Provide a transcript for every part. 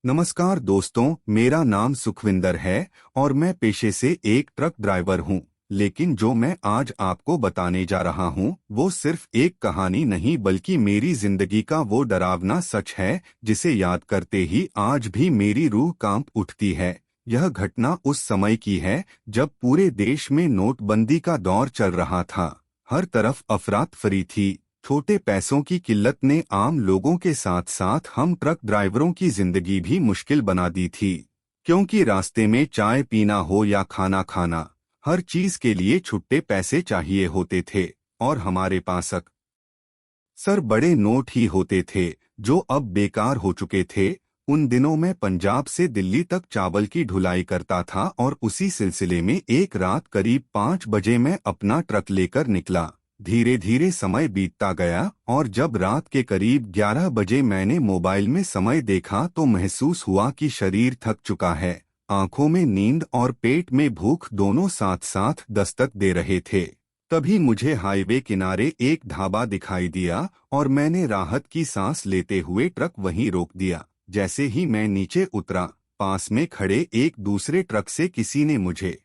नमस्कार दोस्तों, मेरा नाम सुखविंदर है और मैं पेशे से एक ट्रक ड्राइवर हूं। लेकिन जो मैं आज आपको बताने जा रहा हूं, वो सिर्फ एक कहानी नहीं बल्कि मेरी जिंदगी का वो डरावना सच है जिसे याद करते ही आज भी मेरी रूह कांप उठती है। यह घटना उस समय की है जब पूरे देश में नोटबंदी का दौर चल रहा था। हर तरफ अफरा तफरी थी। छोटे पैसों की किल्लत ने आम लोगों के साथ साथ हम ट्रक ड्राइवरों की जिंदगी भी मुश्किल बना दी थी, क्योंकि रास्ते में चाय पीना हो या खाना खाना, हर चीज के लिए छुट्टे पैसे चाहिए होते थे। और हमारे पास अक्सर बड़े नोट ही होते थे जो अब बेकार हो चुके थे। उन दिनों में पंजाब से दिल्ली तक चावल की ढुलाई करता था और उसी सिलसिले में एक रात करीब 5 बजे मैं अपना ट्रक लेकर निकला। धीरे धीरे समय बीतता गया और जब रात के करीब 11 बजे मैंने मोबाइल में समय देखा तो महसूस हुआ कि शरीर थक चुका है। आंखों में नींद और पेट में भूख दोनों साथ साथ दस्तक दे रहे थे। तभी मुझे हाईवे किनारे एक ढाबा दिखाई दिया और मैंने राहत की सांस लेते हुए ट्रक वहीं रोक दिया। जैसे ही मैं नीचे उतरा, पास में खड़े एक दूसरे ट्रक से किसी ने मुझे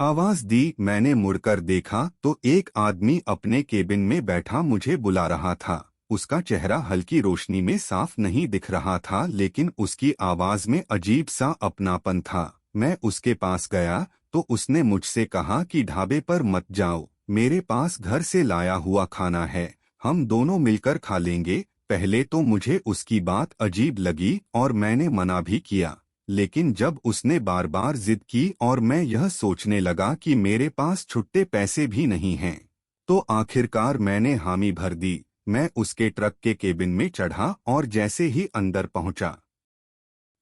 आवाज दी। मैंने मुड़कर देखा तो एक आदमी अपने केबिन में बैठा मुझे बुला रहा था। उसका चेहरा हल्की रोशनी में साफ नहीं दिख रहा था, लेकिन उसकी आवाज में अजीब सा अपनापन था। मैं उसके पास गया तो उसने मुझसे कहा कि ढाबे पर मत जाओ, मेरे पास घर से लाया हुआ खाना है, हम दोनों मिलकर खा लेंगे। पहले तो मुझे उसकी बात अजीब लगी और मैंने मना भी किया, लेकिन जब उसने बार बार जिद की और मैं यह सोचने लगा कि मेरे पास छुट्टे पैसे भी नहीं हैं, तो आखिरकार मैंने हामी भर दी। मैं उसके ट्रक के केबिन में चढ़ा और जैसे ही अंदर पहुंचा,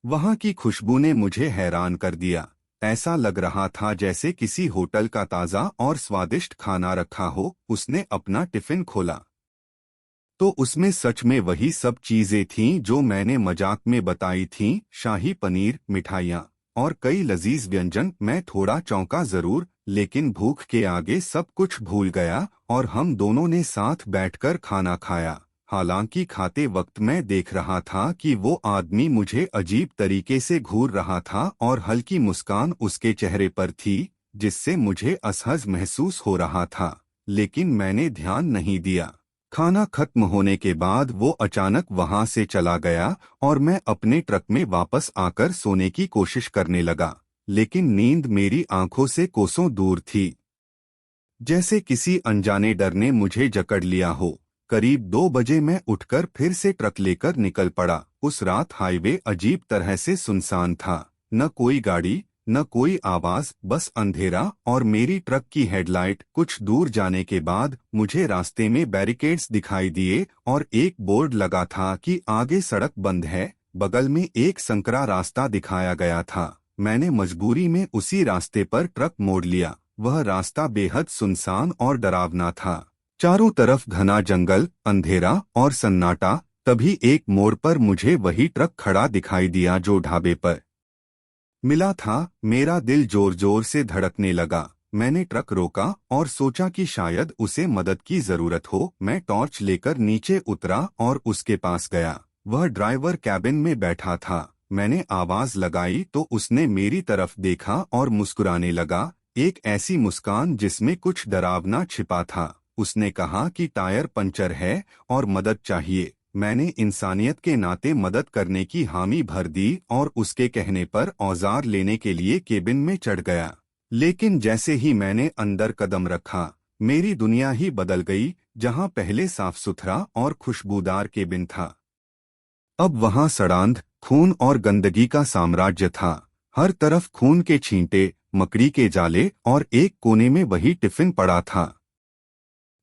वहां की खुशबू ने मुझे हैरान कर दिया। ऐसा लग रहा था जैसे किसी होटल का ताज़ा और स्वादिष्ट खाना रखा हो। उसने अपना टिफिन खोला तो उसमें सच में वही सब चीजें थीं जो मैंने मजाक में बताई थीं। शाही पनीर, मिठाइयाँ और कई लजीज व्यंजन। मैं थोड़ा चौंका जरूर, लेकिन भूख के आगे सब कुछ भूल गया और हम दोनों ने साथ बैठकर खाना खाया। हालांकि खाते वक्त मैं देख रहा था कि वो आदमी मुझे अजीब तरीके से घूर रहा था और हल्की मुस्कान उसके चेहरे पर थी, जिससे मुझे असहज महसूस हो रहा था, लेकिन मैंने ध्यान नहीं दिया। खाना खत्म होने के बाद वो अचानक वहां से चला गया और मैं अपने ट्रक में वापस आकर सोने की कोशिश करने लगा, लेकिन नींद मेरी आंखों से कोसों दूर थी। जैसे किसी अनजाने डर ने मुझे जकड़ लिया हो। करीब 2 बजे मैं उठकर फिर से ट्रक लेकर निकल पड़ा। उस रात हाईवे अजीब तरह से सुनसान था। न कोई गाड़ी, न कोई आवाज, बस अंधेरा और मेरी ट्रक की हेडलाइट। कुछ दूर जाने के बाद मुझे रास्ते में बैरिकेड्स दिखाई दिए और एक बोर्ड लगा था कि आगे सड़क बंद है। बगल में एक संकरा रास्ता दिखाया गया था। मैंने मजबूरी में उसी रास्ते पर ट्रक मोड़ लिया। वह रास्ता बेहद सुनसान और डरावना था। चारों तरफ घना जंगल, अंधेरा और सन्नाटा। तभी एक मोड़ पर मुझे वही ट्रक खड़ा दिखाई दिया जो ढाबे पर मिला था। मेरा दिल जोर जोर से धड़कने लगा। मैंने ट्रक रोका और सोचा कि शायद उसे मदद की जरूरत हो। मैं टॉर्च लेकर नीचे उतरा और उसके पास गया। वह ड्राइवर कैबिन में बैठा था। मैंने आवाज लगाई तो उसने मेरी तरफ देखा और मुस्कुराने लगा, एक ऐसी मुस्कान जिसमें कुछ डरावना छिपा था। उसने कहा कि टायर पंचर है और मदद चाहिए। मैंने इंसानियत के नाते मदद करने की हामी भर दी और उसके कहने पर औजार लेने के लिए केबिन में चढ़ गया। लेकिन जैसे ही मैंने अंदर कदम रखा, मेरी दुनिया ही बदल गई। जहां पहले साफ सुथरा और खुशबूदार केबिन था, अब वहां सड़ांध, खून और गंदगी का साम्राज्य था। हर तरफ खून के छींटे, मकड़ी के जाले और एक कोने में वही टिफिन पड़ा था।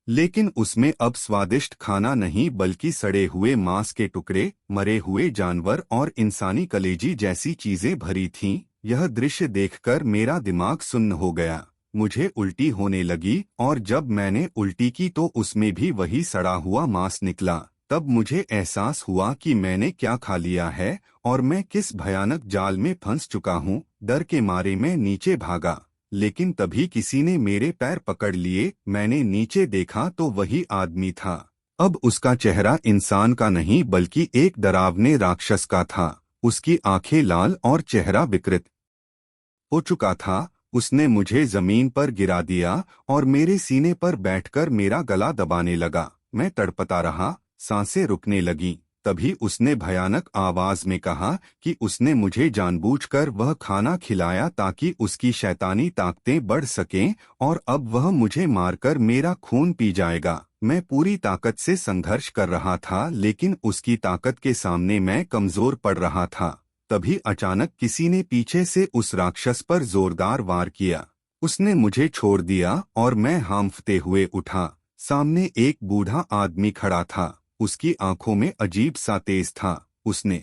लेकिन उसमें अब स्वादिष्ट खाना नहीं बल्कि सड़े हुए मांस के टुकड़े, मरे हुए जानवर और इंसानी कलेजी जैसी चीजें भरी थीं। यह दृश्य देखकर मेरा दिमाग सुन्न हो गया। मुझे उल्टी होने लगी और जब मैंने उल्टी की तो उसमें भी वही सड़ा हुआ मांस निकला। तब मुझे एहसास हुआ कि मैंने क्या खा लिया है और मैं किस भयानक जाल में फंस चुका हूँ। डर के मारे मैं नीचे भागा, लेकिन तभी किसी ने मेरे पैर पकड़ लिए। मैंने नीचे देखा तो वही आदमी था। अब उसका चेहरा इंसान का नहीं बल्कि एक डरावने राक्षस का था। उसकी आंखें लाल और चेहरा विकृत हो चुका था। उसने मुझे जमीन पर गिरा दिया और मेरे सीने पर बैठकर मेरा गला दबाने लगा। मैं तड़पता रहा, सांसें रुकने लगीं। तभी उसने भयानक आवाज में कहा कि उसने मुझे जानबूझकर वह खाना खिलाया ताकि उसकी शैतानी ताकतें बढ़ सकें और अब वह मुझे मारकर मेरा खून पी जाएगा। मैं पूरी ताकत से संघर्ष कर रहा था, लेकिन उसकी ताकत के सामने मैं कमजोर पड़ रहा था। तभी अचानक किसी ने पीछे से उस राक्षस पर जोरदार वार किया। उसने मुझे छोड़ दिया और मैं हांफते हुए उठा। सामने एक बूढ़ा आदमी खड़ा था। उसकी आंखों में अजीब सा तेज था। उसने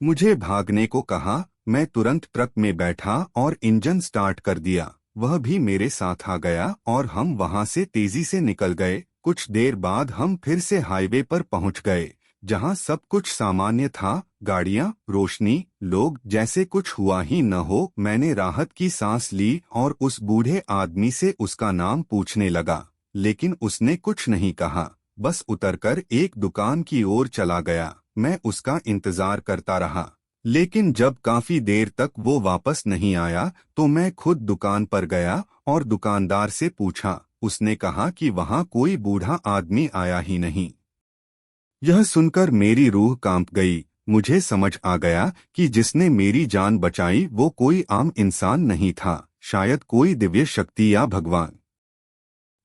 मुझे भागने को कहा। मैं तुरंत ट्रक में बैठा और इंजन स्टार्ट कर दिया। वह भी मेरे साथ आ गया और हम वहां से तेजी से निकल गए। कुछ देर बाद हम फिर से हाईवे पर पहुंच गए, जहां सब कुछ सामान्य था। गाड़ियां, रोशनी, लोग, जैसे कुछ हुआ ही न हो। मैंने राहत की सांस ली और उस बूढ़े आदमी से उसका नाम पूछने लगा, लेकिन उसने कुछ नहीं कहा, बस उतरकर एक दुकान की ओर चला गया। मैं उसका इंतजार करता रहा, लेकिन जब काफी देर तक वो वापस नहीं आया तो मैं खुद दुकान पर गया और दुकानदार से पूछा। उसने कहा कि वहां कोई बूढ़ा आदमी आया ही नहीं। यह सुनकर मेरी रूह कांप गई। मुझे समझ आ गया कि जिसने मेरी जान बचाई वो कोई आम इंसान नहीं था, शायद कोई दिव्य शक्ति या भगवान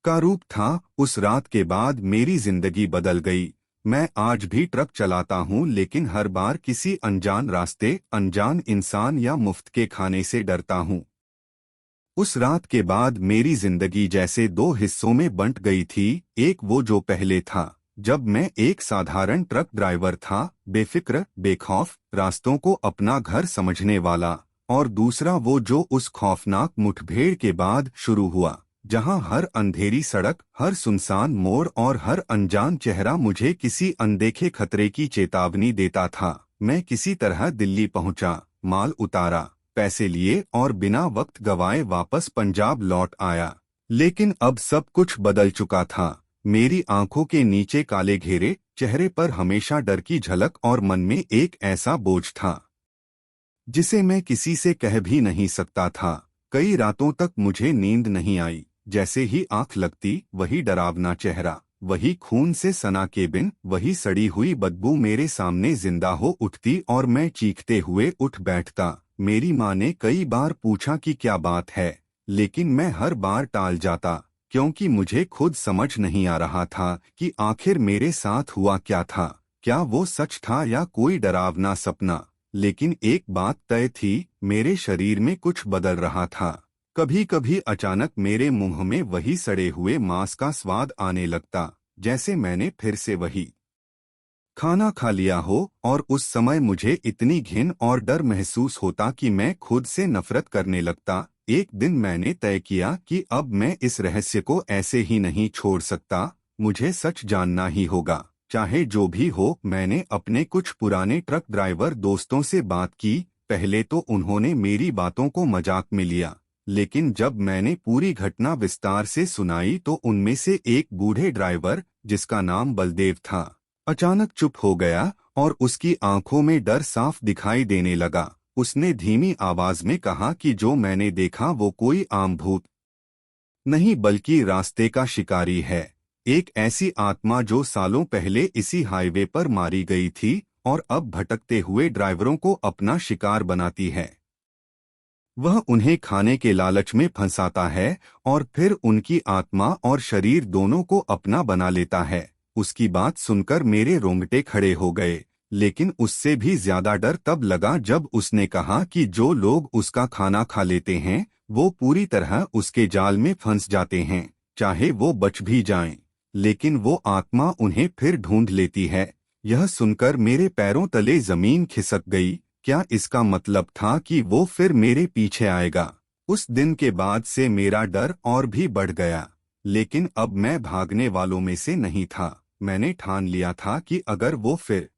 का रूप था। उस रात के बाद मेरी जिंदगी बदल गई। मैं आज भी ट्रक चलाता हूँ, लेकिन हर बार किसी अनजान रास्ते, अनजान इंसान या मुफ्त के खाने से डरता हूँ। उस रात के बाद मेरी जिंदगी जैसे दो हिस्सों में बंट गई थी। एक वो जो पहले था, जब मैं एक साधारण ट्रक ड्राइवर था, बेफिक्र, बेखौफ, रास्तों को अपना घर समझने वाला, और दूसरा वो जो उस खौफनाक मुठभेड़ के बाद शुरू हुआ, जहां हर अंधेरी सड़क, हर सुनसान मोड़ और हर अनजान चेहरा मुझे किसी अनदेखे खतरे की चेतावनी देता था। मैं किसी तरह दिल्ली पहुंचा, माल उतारा, पैसे लिए और बिना वक्त गवाए वापस पंजाब लौट आया। लेकिन अब सब कुछ बदल चुका था। मेरी आंखों के नीचे काले घेरे, चेहरे पर हमेशा डर की झलक और मन में एक ऐसा बोझ था जिसे मैं किसी से कह भी नहीं सकता था। कई रातों तक मुझे नींद नहीं आई। जैसे ही आंख लगती, वही डरावना चेहरा, वही खून से सना केबिन, वही सड़ी हुई बदबू मेरे सामने जिंदा हो उठती और मैं चीखते हुए उठ बैठता। मेरी माँ ने कई बार पूछा कि क्या बात है, लेकिन मैं हर बार टाल जाता, क्योंकि मुझे खुद समझ नहीं आ रहा था कि आखिर मेरे साथ हुआ क्या था। क्या वो सच था या कोई डरावना सपना? लेकिन एक बात तय थी, मेरे शरीर में कुछ बदल रहा था। कभी कभी अचानक मेरे मुंह में वही सड़े हुए मांस का स्वाद आने लगता, जैसे मैंने फिर से वही खाना खा लिया हो, और उस समय मुझे इतनी घिन और डर महसूस होता कि मैं खुद से नफरत करने लगता। एक दिन मैंने तय किया कि अब मैं इस रहस्य को ऐसे ही नहीं छोड़ सकता। मुझे सच जानना ही होगा, चाहे जो भी हो। मैंने अपने कुछ पुराने ट्रक ड्राइवर दोस्तों से बात की। पहले तो उन्होंने मेरी बातों को मजाक में लिया, लेकिन जब मैंने पूरी घटना विस्तार से सुनाई तो उनमें से एक बूढ़े ड्राइवर, जिसका नाम बलदेव था, अचानक चुप हो गया और उसकी आंखों में डर साफ दिखाई देने लगा। उसने धीमी आवाज में कहा कि जो मैंने देखा वो कोई आम भूत नहीं, बल्कि रास्ते का शिकारी है। एक ऐसी आत्मा जो सालों पहले इसी हाईवे पर मारी गई थी और अब भटकते हुए ड्राइवरों को अपना शिकार बनाती है। वह उन्हें खाने के लालच में फंसाता है और फिर उनकी आत्मा और शरीर दोनों को अपना बना लेता है। उसकी बात सुनकर मेरे रोंगटे खड़े हो गए, लेकिन उससे भी ज्यादा डर तब लगा जब उसने कहा कि जो लोग उसका खाना खा लेते हैं वो पूरी तरह उसके जाल में फंस जाते हैं, चाहे वो बच भी जाएं, लेकिन वो आत्मा उन्हें फिर ढूंढ लेती है। यह सुनकर मेरे पैरों तले जमीन खिसक गई। क्या इसका मतलब था कि वो फिर मेरे पीछे आएगा? उस दिन के बाद से मेरा डर और भी बढ़ गया, लेकिन अब मैं भागने वालों में से नहीं था। मैंने ठान लिया था कि अगर वो फिर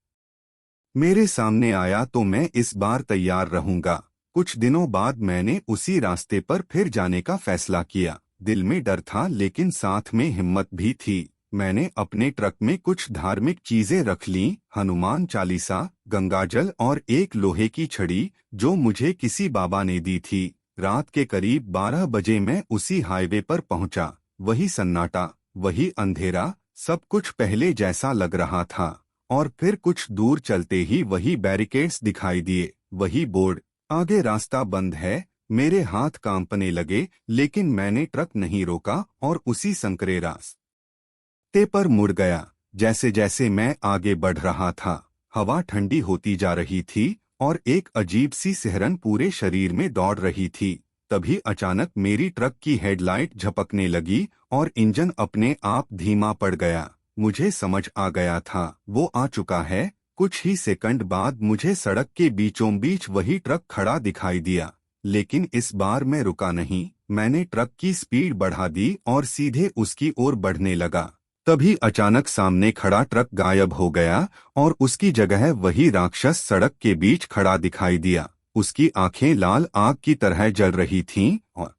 मेरे सामने आया तो मैं इस बार तैयार रहूंगा। कुछ दिनों बाद मैंने उसी रास्ते पर फिर जाने का फैसला किया। दिल में डर था, लेकिन साथ में हिम्मत भी थी। मैंने अपने ट्रक में कुछ धार्मिक चीजें रख लीं, हनुमान चालीसा, गंगाजल और एक लोहे की छड़ी जो मुझे किसी बाबा ने दी थी। रात के करीब 12 बजे मैं उसी हाईवे पर पहुंचा। वही सन्नाटा, वही अंधेरा, सब कुछ पहले जैसा लग रहा था। और फिर कुछ दूर चलते ही वही बैरिकेड्स दिखाई दिए, वही बोर्ड, आगे रास्ता बंद है। मेरे हाथ कांपने लगे, लेकिन मैंने ट्रक नहीं रोका और उसी संकरे रास्ते पर मुड़ गया। जैसे जैसे मैं आगे बढ़ रहा था, हवा ठंडी होती जा रही थी और एक अजीब सी सिहरन पूरे शरीर में दौड़ रही थी। तभी अचानक मेरी ट्रक की हेडलाइट झपकने लगी और इंजन अपने आप धीमा पड़ गया। मुझे समझ आ गया था, वो आ चुका है। कुछ ही सेकंड बाद मुझे सड़क के बीचों बीच वही ट्रक खड़ा दिखाई दिया, लेकिन इस बार मैं रुका नहीं। मैंने ट्रक की स्पीड बढ़ा दी और सीधे उसकी ओर बढ़ने लगा। तभी अचानक सामने खड़ा ट्रक गायब हो गया और उसकी जगह वही राक्षस सड़क के बीच खड़ा दिखाई दिया। उसकी आंखें लाल आग की तरह जल रही थीं और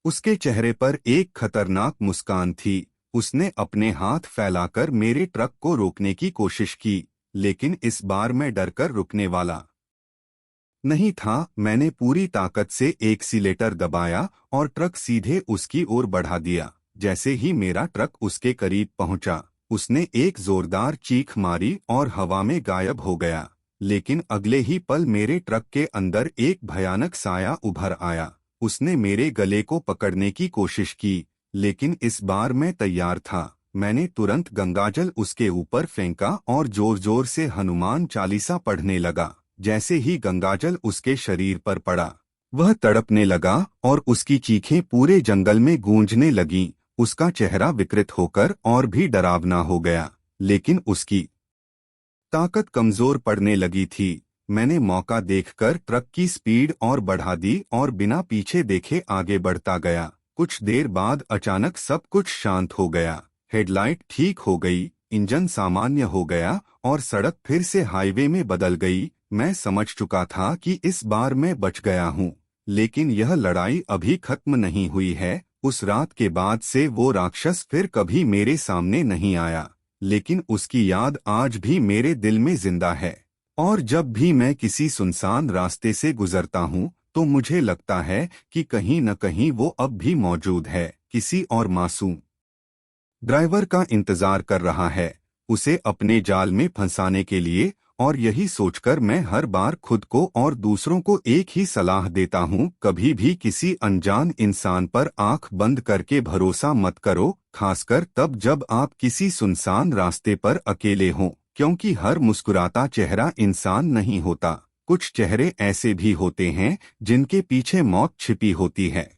उसके चेहरे पर एक खतरनाक मुस्कान थी। उसने अपने हाथ फैलाकर मेरे ट्रक को रोकने की कोशिश की, लेकिन इस बार मैं डरकर रुकने वाला नहीं था। मैंने पूरी ताकत से एक्सीलेटर दबाया और ट्रक सीधे उसकी ओर बढ़ा दिया। जैसे ही मेरा ट्रक उसके करीब पहुंचा, उसने एक जोरदार चीख मारी और हवा में गायब हो गया। लेकिन अगले ही पल मेरे ट्रक के अंदर एक भयानक साया उभर आया। उसने मेरे गले को पकड़ने की कोशिश की, लेकिन इस बार मैं तैयार था। मैंने तुरंत गंगाजल उसके ऊपर फेंका और जोर जोर से हनुमान चालीसा पढ़ने लगा। जैसे ही गंगाजल उसके शरीर पर पड़ा, वह तड़पने लगा और उसकी चीखें पूरे जंगल में गूंजने लगीं। उसका चेहरा विकृत होकर और भी डरावना हो गया, लेकिन उसकी ताकत कमजोर पड़ने लगी थी। मैंने मौका देखकर ट्रक की स्पीड और बढ़ा दी और बिना पीछे देखे आगे बढ़ता गया। कुछ देर बाद अचानक सब कुछ शांत हो गया। हेडलाइट ठीक हो गई, इंजन सामान्य हो गया और सड़क फिर से हाईवे में बदल गई। मैं समझ चुका था कि इस बार मैं बच गया हूँ, लेकिन यह लड़ाई अभी खत्म नहीं हुई है। उस रात के बाद से वो राक्षस फिर कभी मेरे सामने नहीं आया, लेकिन उसकी याद आज भी मेरे दिल में जिंदा है। और जब भी मैं किसी सुनसान रास्ते से गुजरता हूँ, तो मुझे लगता है कि कहीं न कहीं वो अब भी मौजूद है, किसी और मासूम ड्राइवर का इंतजार कर रहा है, उसे अपने जाल में फंसाने के लिए। और यही सोचकर मैं हर बार खुद को और दूसरों को एक ही सलाह देता हूँ, कभी भी किसी अनजान इंसान पर आंख बंद करके भरोसा मत करो, खासकर तब जब आप किसी सुनसान रास्ते पर अकेले हों, क्योंकि हर मुस्कुराता चेहरा इंसान नहीं होता। कुछ चेहरे ऐसे भी होते हैं जिनके पीछे मौत छिपी होती है।